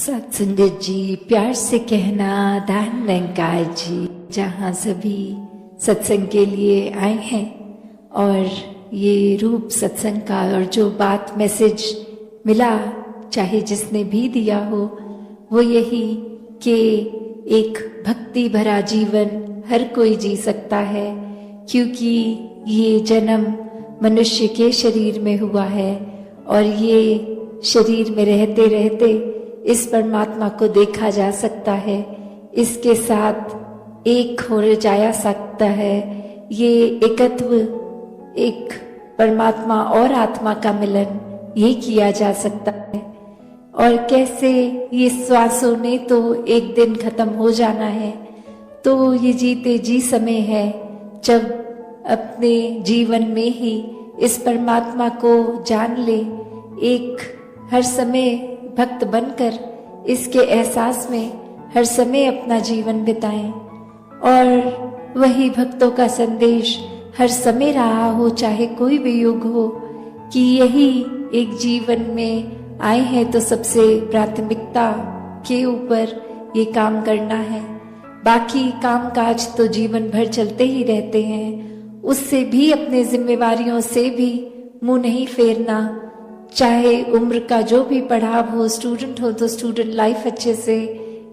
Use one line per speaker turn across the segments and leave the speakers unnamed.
सत्संगत जी, प्यार से कहना दान निरंकार जी, जहाँ सभी सत्संग के लिए आए हैं और ये रूप सत्संग का और जो बात मैसेज मिला, चाहे जिसने भी दिया हो, वो यही कि एक भक्ति भरा जीवन हर कोई जी सकता है, क्योंकि ये जन्म मनुष्य के शरीर में हुआ है और ये शरीर में रहते रहते इस परमात्मा को देखा जा सकता है, इसके साथ एक हो जाया सकता है। ये एकत्व, एक परमात्मा और आत्मा का मिलन, ये किया जा सकता है। और कैसे ये श्वासों ने तो एक दिन खत्म हो जाना है, तो ये जीते जी समय है जब अपने जीवन में ही इस परमात्मा को जान ले, एक हर समय भक्त बनकर इसके एहसास में हर समय अपना जीवन बिताएं और वही भक्तों का संदेश हर समय रहा हो, चाहे कोई भी युग हो, कि यही एक जीवन में आए हैं तो सबसे प्राथमिकता के ऊपर ये काम करना है। बाकी काम काज तो जीवन भर चलते ही रहते हैं, उससे भी अपने जिम्मेवारियों से भी मुंह नहीं फेरना। चाहे उम्र का जो भी पढ़ाव हो, स्टूडेंट हो तो स्टूडेंट लाइफ अच्छे से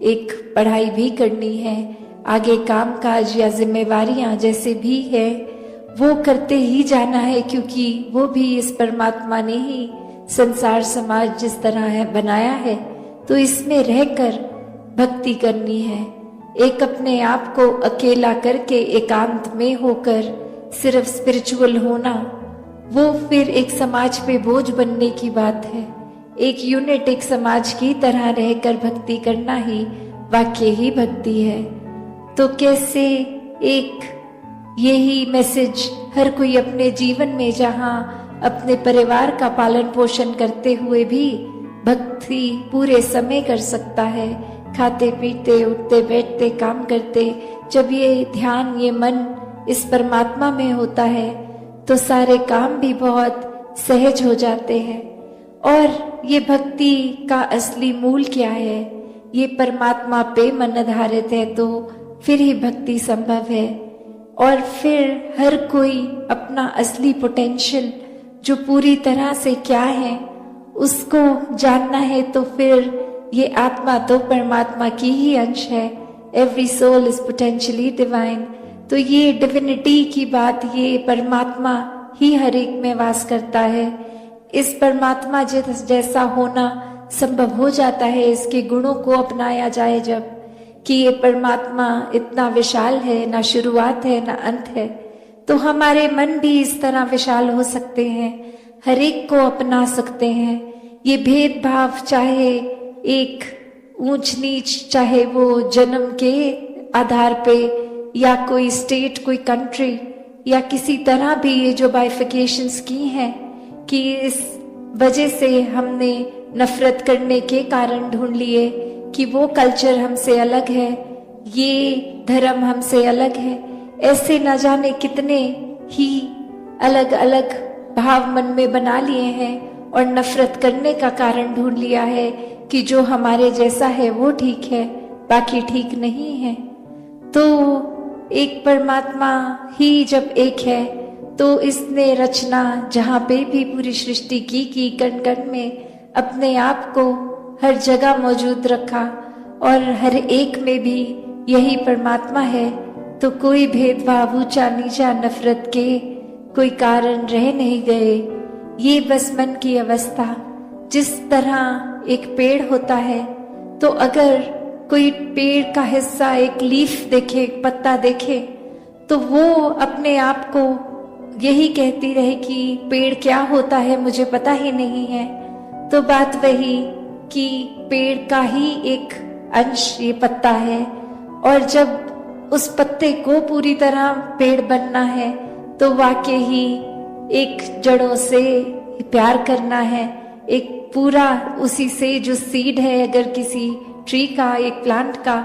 एक पढ़ाई भी करनी है, आगे काम काज या जिम्मेवारियां जैसे भी है वो करते ही जाना है, क्योंकि वो भी इस परमात्मा ने ही संसार समाज जिस तरह है बनाया है, तो इसमें रहकर भक्ति करनी है। एक अपने आप को अकेला करके एकांत में होकर सिर्फ स्पिरिचुअल होना, वो फिर एक समाज पे बोझ बनने की बात है। एक यूनिट, एक समाज की तरह रहकर भक्ति करना ही वाकई ही भक्ति है। तो कैसे एक यही मैसेज हर कोई अपने जीवन में, जहाँ अपने परिवार का पालन पोषण करते हुए भी भक्ति पूरे समय कर सकता है, खाते पीते उठते बैठते काम करते, जब ये ध्यान, ये मन इस परमात्मा में होता है तो सारे काम भी बहुत सहज हो जाते हैं। और ये भक्ति का असली मूल क्या है? ये परमात्मा पे मन आधारित है, तो फिर ही भक्ति संभव है। और फिर हर कोई अपना असली पोटेंशियल जो पूरी तरह से क्या है उसको जानना है, तो फिर ये आत्मा तो परमात्मा की ही अंश है। Every soul is potentially divine. तो ये डिविनिटी की बात, ये परमात्मा ही हर एक में वास करता है। इस परमात्मा जैसा होना संभव हो जाता है इसके गुणों को अपनाया जाए जब, कि ये परमात्मा इतना विशाल है, ना शुरुआत है ना अंत है। तो हमारे मन भी इस तरह विशाल हो सकते हैं, हर एक को अपना सकते हैं। ये भेदभाव, चाहे एक ऊंच नीच, चाहे वो जन्म के आधार पे या कोई स्टेट, कोई कंट्री या किसी तरह भी, ये जो बाइफिकेशंस की हैं कि इस वजह से हमने नफरत करने के कारण ढूंढ लिए कि वो कल्चर हमसे अलग है, ये धर्म हमसे अलग है। ऐसे न जाने कितने ही अलग अलग भाव मन में बना लिए हैं और नफरत करने का कारण ढूंढ लिया है कि जो हमारे जैसा है वो ठीक है, बाकी ठीक नहीं है। तो एक परमात्मा ही जब एक है तो इसने रचना जहाँ पे भी पूरी सृष्टि की कण कण में अपने आप को हर जगह मौजूद रखा और हर एक में भी यही परमात्मा है। तो कोई भेदभाव, ऊंचा नीचा, नफरत के कोई कारण रह नहीं गए। ये बस मन की अवस्था। जिस तरह एक पेड़ होता है, तो अगर कोई पेड़ का हिस्सा, एक लीफ देखे, एक पत्ता देखे, तो वो अपने आप को यही कहती रहे कि पेड़ क्या होता है मुझे पता ही नहीं है। तो बात वही कि पेड़ का ही एक अंश ये पत्ता है, और जब उस पत्ते को पूरी तरह पेड़ बनना है तो वाकई ही एक जड़ों से प्यार करना है, एक पूरा उसी से जो सीड है अगर किसी ट्री का, एक प्लांट का,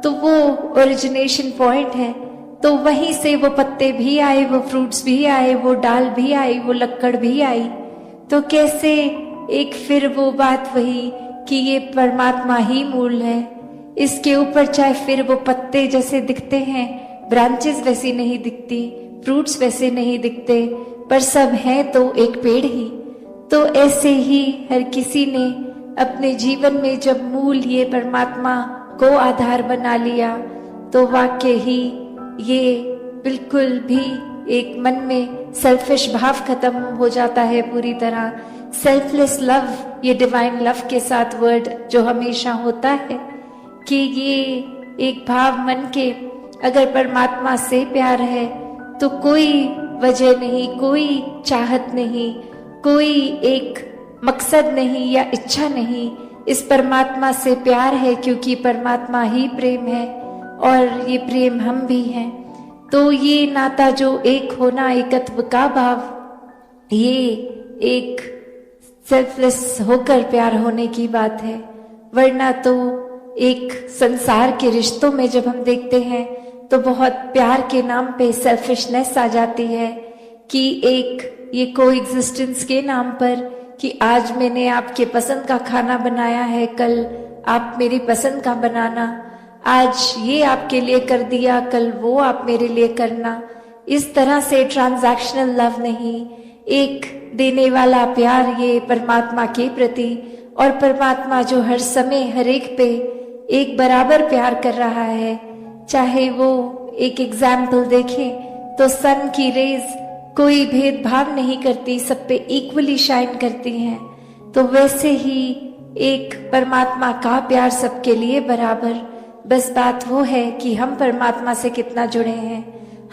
तो वो ओरिजिनेशन पॉइंट है। तो वहीं से वो पत्ते भी आए, वो फ्रूट्स भी आए, वो डाल भी आई, वो लक्कड़ भी आई। तो कैसे एक फिर वो बात वही कि ये परमात्मा ही मूल है। इसके ऊपर चाहे फिर वो पत्ते जैसे दिखते हैं, ब्रांचेस वैसी नहीं दिखती, फ्रूट्स वैसे नहीं दिखते, पर सब है तो एक पेड़ ही। तो ऐसे ही हर किसी ने अपने जीवन में जब मूल ये परमात्मा को आधार बना लिया, तो वाकई ही ये बिल्कुल भी एक मन में सेल्फिश भाव खत्म हो जाता है पूरी तरह। सेल्फलेस लव, ये डिवाइन लव के साथ वर्ड जो हमेशा होता है, कि ये एक भाव मन के अगर परमात्मा से प्यार है तो कोई वजह नहीं, कोई चाहत नहीं, कोई एक मकसद नहीं या इच्छा नहीं, इस परमात्मा से प्यार है क्योंकि परमात्मा ही प्रेम है और ये प्रेम हम भी हैं। तो ये नाता जो एक होना, एकत्व का भाव, ये एक सेल्फलेस होकर प्यार होने की बात है। वरना तो एक संसार के रिश्तों में जब हम देखते हैं तो बहुत प्यार के नाम पे सेल्फिशनेस आ जाती है, कि एक ये कोएग्जिस्टेंस के नाम पर कि आज मैंने आपके पसंद का खाना बनाया है, कल आप मेरी पसंद का बनाना, आज ये आपके लिए कर दिया, कल वो आप मेरे लिए करना। इस तरह से ट्रांजैक्शनल लव नहीं, एक देने वाला प्यार ये परमात्मा के प्रति, और परमात्मा जो हर समय हर एक पे एक बराबर प्यार कर रहा है। चाहे वो एक एग्जाम्पल देखें तो सन की रेज कोई भेदभाव नहीं करती, सब पे इक्वली शाइन करती हैं। तो वैसे ही एक परमात्मा का प्यार सबके लिए बराबर। बस बात वो है कि हम परमात्मा से कितना जुड़े हैं,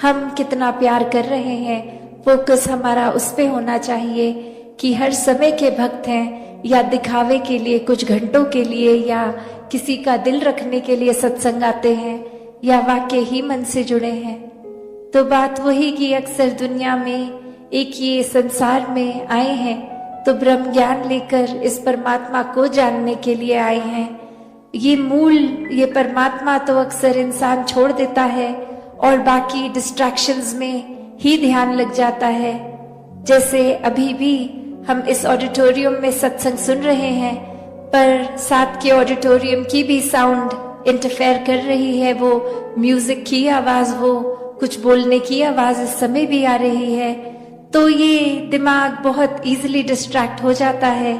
हम कितना प्यार कर रहे हैं। फोकस हमारा उस पे होना चाहिए कि हर समय के भक्त हैं या दिखावे के लिए कुछ घंटों के लिए या किसी का दिल रखने के लिए सत्संग आते हैं, या वाकई ही मन से जुड़े हैं। तो बात वही कि अक्सर दुनिया में एक ये संसार में आए हैं तो ब्रह्म ज्ञान लेकर इस परमात्मा को जानने के लिए आए हैं। ये मूल, ये परमात्मा तो अक्सर इंसान छोड़ देता है और बाकी डिस्ट्रैक्शंस में ही ध्यान लग जाता है। जैसे अभी भी हम इस ऑडिटोरियम में सत्संग सुन रहे हैं, पर साथ के ऑडिटोरियम की भी साउंड इंटरफेयर कर रही है, वो म्यूजिक की आवाज, वो कुछ बोलने की आवाज इस समय भी आ रही है। तो ये दिमाग बहुत इजीली डिस्ट्रैक्ट हो जाता है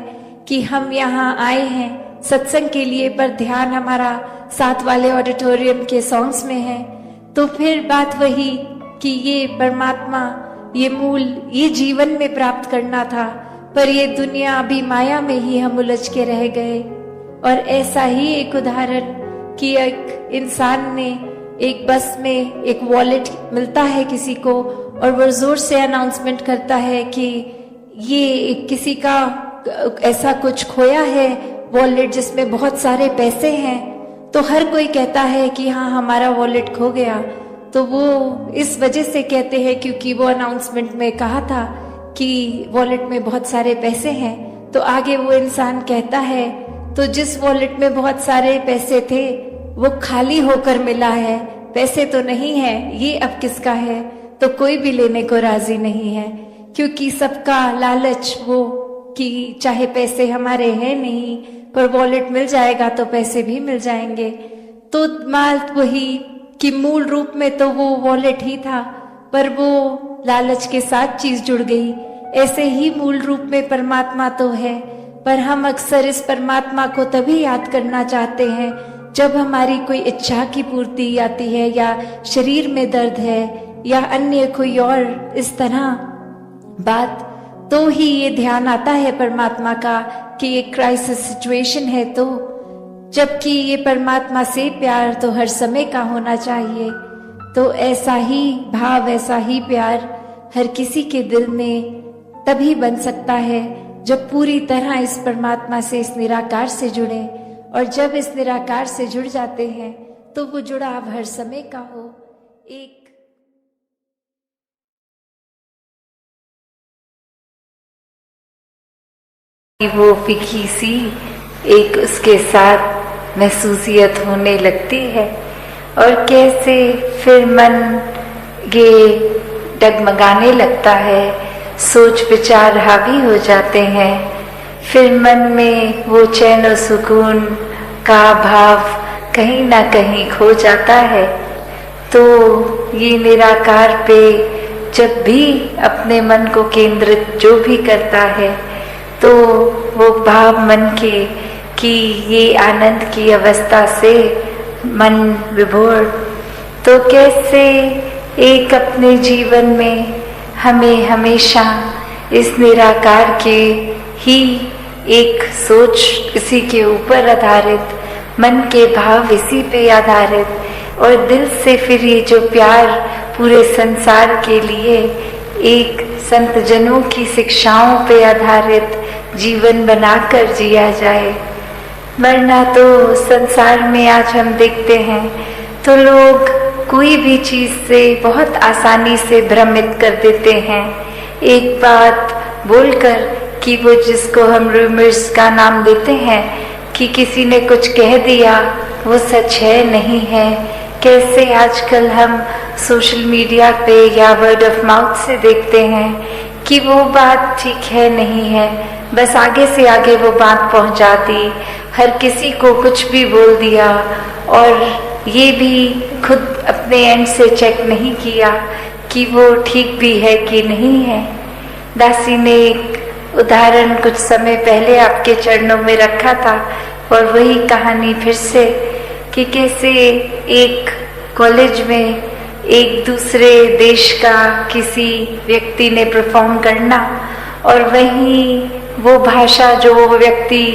कि हम यहाँ आए हैं सत्संग के लिए, पर ध्यान हमारा साथ वाले ऑडिटोरियम के सॉन्ग्स में है। तो फिर बात वही कि ये परमात्मा, ये मूल, ये जीवन में प्राप्त करना था, पर ये दुनिया अभी माया में ही हम उलझ के रह गए। और ऐसा ही एक उदाहरण कि एक इंसान ने एक बस में एक वॉलेट मिलता है किसी को, और वो जोर से अनाउंसमेंट करता है कि ये किसी का ऐसा कुछ खोया है वॉलेट जिसमें बहुत सारे पैसे हैं। तो हर कोई कहता है कि हाँ, हमारा वॉलेट खो गया। तो वो इस वजह से कहते हैं क्योंकि वो अनाउंसमेंट में कहा था कि वॉलेट में बहुत सारे पैसे हैं। तो आगे वो इंसान कहता है, तो जिस वॉलेट में बहुत सारे पैसे थे वो खाली होकर मिला है, पैसे तो नहीं है, ये अब किसका है? तो कोई भी लेने को राजी नहीं है, क्योंकि सबका लालच वो कि चाहे पैसे हमारे हैं नहीं, पर वॉलेट मिल जाएगा तो पैसे भी मिल जाएंगे। तो बात वही कि मूल रूप में तो वो वॉलेट ही था, पर वो लालच के साथ चीज जुड़ गई। ऐसे ही मूल रूप में परमात्मा तो है, पर हम अक्सर इस परमात्मा को तभी याद करना चाहते हैं जब हमारी कोई इच्छा की पूर्ति आती है, या शरीर में दर्द है, या अन्य कोई और इस तरह बात, तो ही ये ध्यान आता है परमात्मा का कि ये क्राइसिस सिचुएशन है। तो जबकि ये परमात्मा से प्यार तो हर समय का होना चाहिए। तो ऐसा ही भाव, ऐसा ही प्यार हर किसी के दिल में तभी बन सकता है जब पूरी तरह इस परमात्मा से, इस निराकार से जुड़े। और जब इस निराकार से जुड़ जाते हैं तो वो जुड़ाव हर समय का हो। एक वो फीकी सी एक उसके साथ महसूसियत होने लगती है, और कैसे फिर मन ये डगमगाने लगता है, सोच विचार हावी हो जाते हैं। फिर मन में वो चैन और सुकून का भाव कहीं ना कहीं खो जाता है। तो ये निराकार पे जब भी अपने मन को केंद्रित जो भी करता है, तो वो भाव मन के कि ये आनंद की अवस्था से मन विभोर, तो कैसे एक अपने जीवन में हमें हमेशा इस निराकार के ही एक सोच, इसी के ऊपर आधारित, मन के भाव इसी पे आधारित, और दिल से फिर ये जो प्यार पूरे संसार के लिए एक संत जनों की शिक्षाओं पे आधारित जीवन बनाकर जिया जाए। वरना तो संसार में आज हम देखते हैं तो लोग कोई भी चीज से बहुत आसानी से भ्रमित कर देते हैं। एक बात बोलकर कि वो जिसको हम रूमर्स का नाम देते हैं कि किसी ने कुछ कह दिया वो सच है नहीं है। कैसे आजकल हम सोशल मीडिया पे या वर्ड ऑफ माउथ से देखते हैं कि वो बात ठीक है नहीं है, बस आगे से आगे वो बात पहुंचा दी, हर किसी को कुछ भी बोल दिया, और ये भी खुद अपने एंड से चेक नहीं किया कि वो ठीक भी है कि नहीं है। दासी ने एक उदाहरण कुछ समय पहले आपके चरणों में रखा था, और वही कहानी फिर से कि कैसे एक कॉलेज में एक दूसरे देश का किसी व्यक्ति ने परफॉर्म करना, और वहीं वो भाषा जो वो व्यक्ति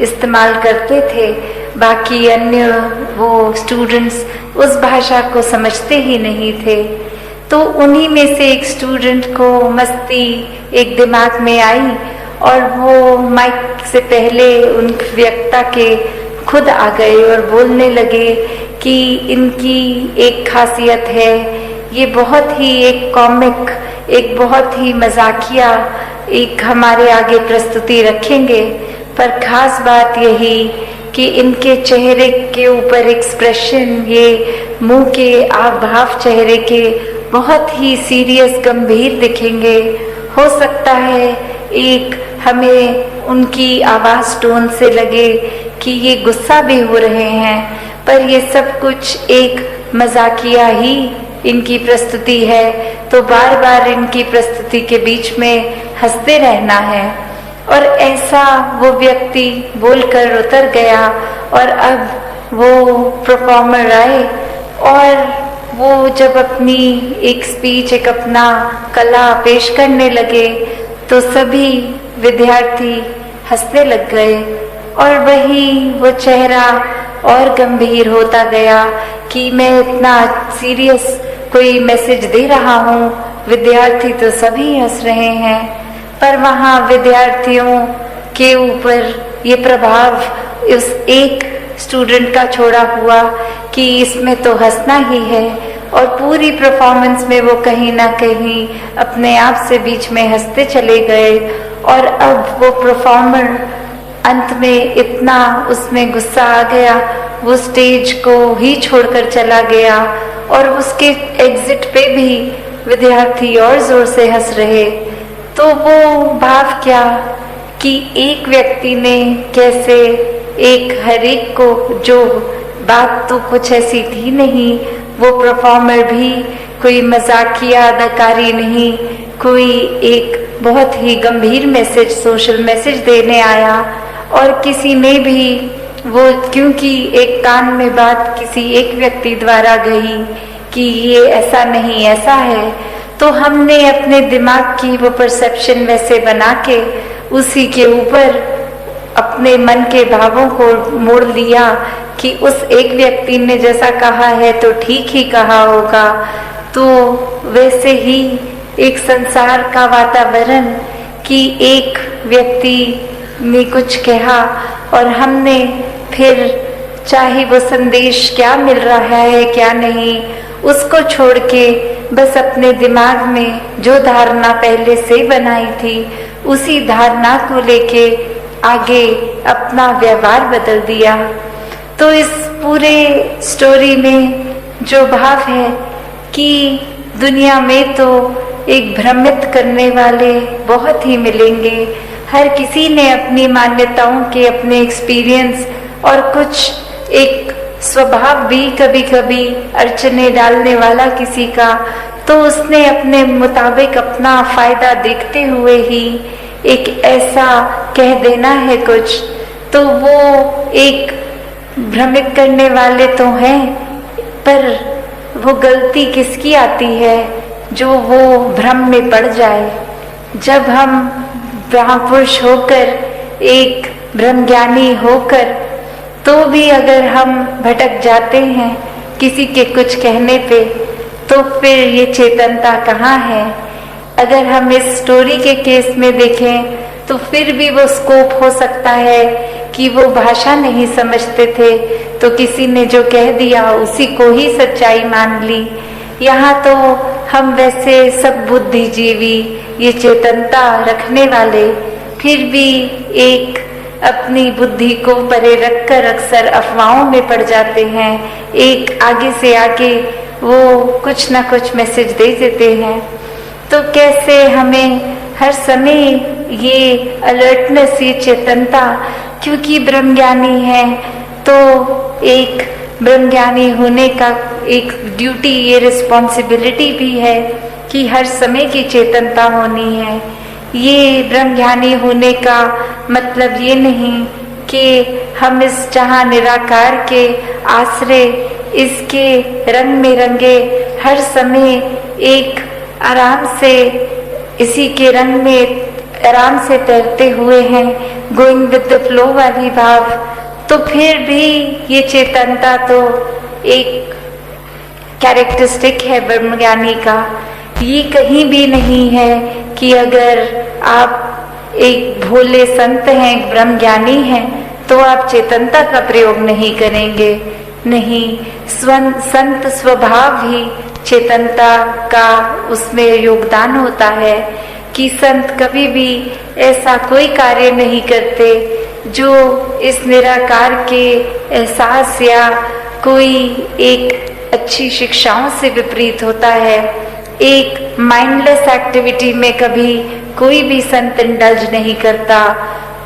इस्तेमाल करते थे, बाकी अन्य वो स्टूडेंट्स उस भाषा को समझते ही नहीं थे। तो उन्हीं में से एक स्टूडेंट को मस्ती एक दिमाग में आई, और वो माइक से पहले उन वक्ता के खुद आ गए और बोलने लगे कि इनकी एक खासियत है, ये बहुत ही एक कॉमिक, एक बहुत ही मजाकिया एक हमारे आगे प्रस्तुति रखेंगे, पर खास बात यही कि इनके चेहरे के ऊपर एक्सप्रेशन, ये मुंह के भाव चेहरे के बहुत ही सीरियस गंभीर दिखेंगे। हो सकता है एक हमें उनकी आवाज टोन से लगे कि ये गुस्सा भी हो रहे हैं, पर ये सब कुछ एक मजाकिया ही इनकी प्रस्तुति है, तो बार बार इनकी प्रस्तुति के बीच में हंसते रहना है। और ऐसा वो व्यक्ति बोलकर उतर गया, और अब वो परफॉर्मर आए, और वो जब अपनी एक स्पीच, एक अपना कला पेश करने लगे, तो सभी विद्यार्थी हंसने लग गए, और वही वो चेहरा और गंभीर होता गया कि मैं इतना सीरियस कोई मैसेज दे रहा हूँ, विद्यार्थी तो सभी हंस रहे हैं, पर वहाँ विद्यार्थियों के ऊपर ये प्रभाव उस एक स्टूडेंट का छोड़ा हुआ कि इसमें तो हंसना ही है, और पूरी परफॉर्मेंस में वो कहीं ना कहीं अपने आप से बीच में हंसते चले गए। और अब वो परफॉर्मर अंत में इतना उसमें गुस्सा आ गया, वो स्टेज को ही छोड़कर चला गया, और उसके एग्जिट पे भी विद्यार्थी और जोर से हंस रहे। तो वो भाव क्या कि एक व्यक्ति ने कैसे एक हर एक को, जो बात तो कुछ ऐसी थी नहीं, वो परफॉर्मर भी कोई मजाकिया अदाकारी नहीं, कोई एक बहुत ही गंभीर मैसेज, सोशल मैसेज देने आया, और किसी ने भी वो, क्योंकि एक कान में बात किसी एक व्यक्ति द्वारा गई कि ये ऐसा नहीं ऐसा है, तो हमने अपने दिमाग की वो परसेप्शन वैसे बना के उसी के ऊपर अपने मन के भावों को मोड़ लिया कि उस एक व्यक्ति ने जैसा कहा है तो ठीक ही कहा होगा। तो वैसे ही एक संसार का वातावरण कि एक व्यक्ति ने कुछ कहा और हमने फिर, चाहे वो संदेश क्या मिल रहा है क्या नहीं, उसको छोड़ के बस अपने दिमाग में जो धारणा पहले से बनाई थी उसी धारणा को लेके आगे अपना व्यवहार बदल दिया। तो इस पूरे स्टोरी में जो भाव है कि दुनिया में तो एक भ्रमित करने वाले बहुत ही मिलेंगे,
हर किसी ने अपनी मान्यताओं के अपने एक्सपीरियंस और कुछ एक स्वभाव भी कभी कभी अड़चने डालने वाला किसी का, तो उसने अपने मुताबिक अपना फायदा देखते हुए ही एक ऐसा कह देना है कुछ, तो वो एक भ्रमित करने वाले तो हैं, पर वो गलती किसकी आती है जो वो भ्रम में पड़ जाए। जब हम महापुरुष होकर, एक ब्रह्मज्ञानी होकर, तो भी अगर हम भटक जाते हैं किसी के कुछ कहने पे, तो फिर ये चेतनता कहाँ है। अगर हम इस स्टोरी के केस में देखें तो फिर भी वो स्कोप हो सकता है कि वो भाषा नहीं समझते थे, तो किसी ने जो कह दिया उसी को ही सच्चाई मान ली। यहाँ तो हम वैसे सब बुद्धिजीवी, ये चेतनता रखने वाले, फिर भी एक अपनी बुद्धि को परे रखकर अक्सर अफवाहों में पड़ जाते हैं। एक आगे से आगे वो कुछ ना कुछ मैसेज दे देते हैं। तो कैसे हमें हर समय ये अलर्टनेस, ये चेतनता, क्योंकि ब्रह्मज्ञानी है तो एक ब्रह्मज्ञानी होने का एक ड्यूटी, ये रिस्पॉन्सिबिलिटी भी है कि हर समय की चेतनता होनी है। ये ब्रह्मज्ञानी होने का मतलब ये नहीं कि हम इस जहाँ निराकार के आश्रय, इसके रंग में रंगे हर समय एक आराम से इसी के रंग में आराम से तैरते हुए हैं, गोइंग विद द फ्लो वाली भाव। तो फिर भी ये चेतनता तो एक कैरेक्टरिस्टिक है ब्रह्मज्ञानी का। ये कहीं भी नहीं है कि अगर आप एक भोले संत हैं, एक ब्रह्मज्ञानी हैं, तो आप चेतनता का प्रयोग नहीं करेंगे। नहीं, संत स्वभाव ही चेतनता का उसमें योगदान होता है कि संत कभी भी ऐसा कोई कार्य नहीं करते जो इस निराकार के एहसास या कोई एक अच्छी शिक्षाओं से विपरीत होता है। एक माइंडलेस एक्टिविटी में कभी कोई भी संत इंडल्ज नहीं करता,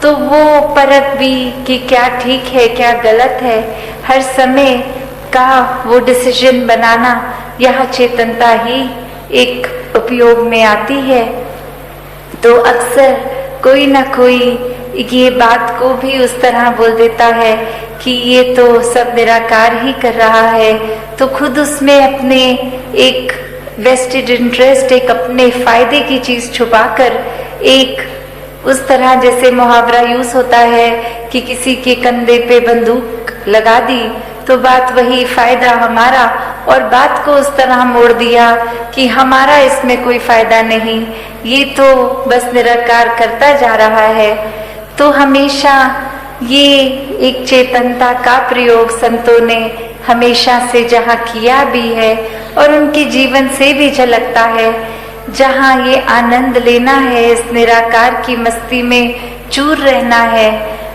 तो वो परख भी कि क्या ठीक है क्या गलत है, हर समय का वो डिसीजन बनाना, यह चेतनता ही एक उपयोग में आती है। तो अक्सर कोई ना कोई ये बात को भी उस तरह बोल देता है कि ये तो सब निराकार ही कर रहा है, तो खुद उसमें अपने एक वेस्टेड इंटरेस्ट, एक अपने फायदे की चीज छुपाकर, एक उस तरह जैसे मुहावरा यूज होता है कि किसी के कंधे पे बंदूक लगा दी तो बात वही, फायदा हमारा, और बात को उस तरह मोड़ दिया कि हमारा इसमें कोई फायदा नहीं, ये तो बस निराकार करता जा रहा है। तो हमेशा ये एक चेतनता का प्रयोग संतों ने हमेशा से जहाँ किया भी है और उनके जीवन से भी झलकता है। जहाँ ये आनंद लेना है, इस निराकार की मस्ती में चूर रहना है,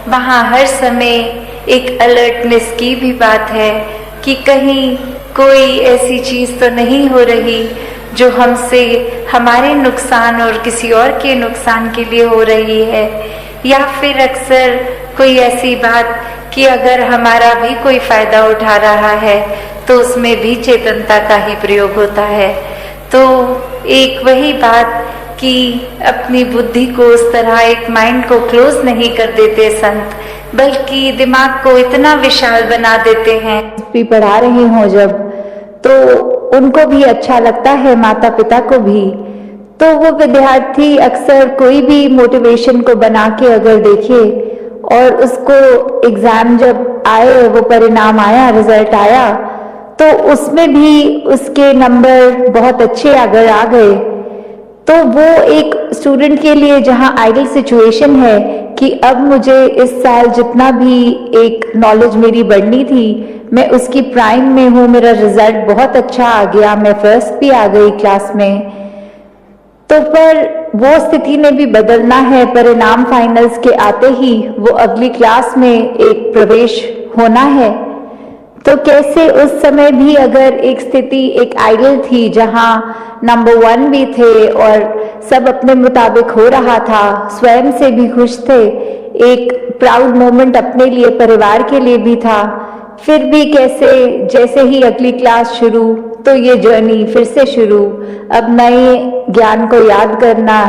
वहाँ हर समय एक अलर्टनेस की भी बात है कि कहीं कोई ऐसी चीज तो नहीं हो रही जो हमसे हमारे नुकसान और किसी और के नुकसान के लिए हो रही है, या फिर अक्सर कोई ऐसी बात कि अगर हमारा भी कोई फायदा उठा रहा है तो उसमें भी चेतनता का ही प्रयोग होता है। तो एक वही बात कि अपनी बुद्धि को उस तरह एक माइंड को क्लोज नहीं कर देते संत, बल्कि दिमाग को इतना विशाल बना देते हैं।
भी पढ़ा रही हूँ जब, तो उनको भी अच्छा लगता है, माता पिता को भी। तो वो विद्यार्थी अक्सर कोई भी मोटिवेशन को बना के अगर देखे और उसको एग्जाम जब आए, वो परिणाम आया, रिजल्ट आया, तो उसमें भी उसके नंबर बहुत अच्छे अगर आ गए, तो वो एक स्टूडेंट के लिए जहां आइडियल सिचुएशन है कि अब मुझे इस साल जितना भी एक नॉलेज मेरी बढ़नी थी, मैं उसकी प्राइम में हूँ, मेरा रिजल्ट बहुत अच्छा आ गया, मैं फर्स्ट भी आ गई क्लास में। तो पर वो स्थिति ने भी बदलना है, परिणाम फाइनल्स के आते ही वो अगली क्लास में एक प्रवेश होना है। तो कैसे उस समय भी अगर एक स्थिति एक आइडल थी जहां नंबर 1 भी थे और सब अपने मुताबिक हो रहा था, स्वयं से भी खुश थे, एक प्राउड मोमेंट अपने लिए, परिवार के लिए भी था, फिर भी कैसे जैसे ही अगली क्लास शुरू तो ये जर्नी फिर से शुरू, अब नए ज्ञान को याद करना,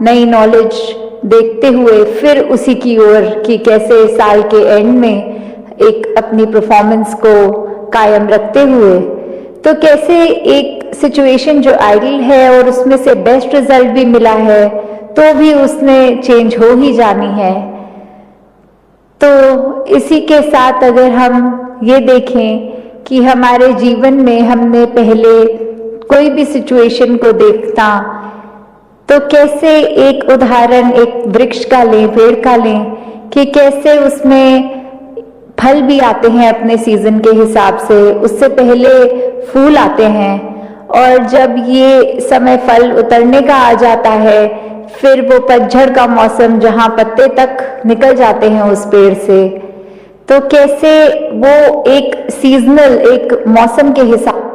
नई नॉलेज देखते हुए फिर उसी की ओर कि कैसे साल के एंड में एक अपनी परफॉर्मेंस को कायम रखते हुए, तो कैसे एक सिचुएशन जो आइडल है और उसमें से बेस्ट रिजल्ट भी मिला है तो भी उसने चेंज हो ही जानी है। तो इसी के साथ अगर हम ये देखें कि हमारे जीवन में हमने पहले कोई भी सिचुएशन को देखता तो कैसे एक उदाहरण एक वृक्ष का लें, पेड़ का लें, कि कैसे उसमें फल भी आते हैं अपने सीजन के हिसाब से, उससे पहले फूल आते हैं और जब ये समय फल उतरने का आ जाता है फिर वो पतझड़ का मौसम जहां पत्ते तक निकल जाते हैं उस पेड़ से, तो कैसे वो एक सीजनल एक मौसम के हिसाब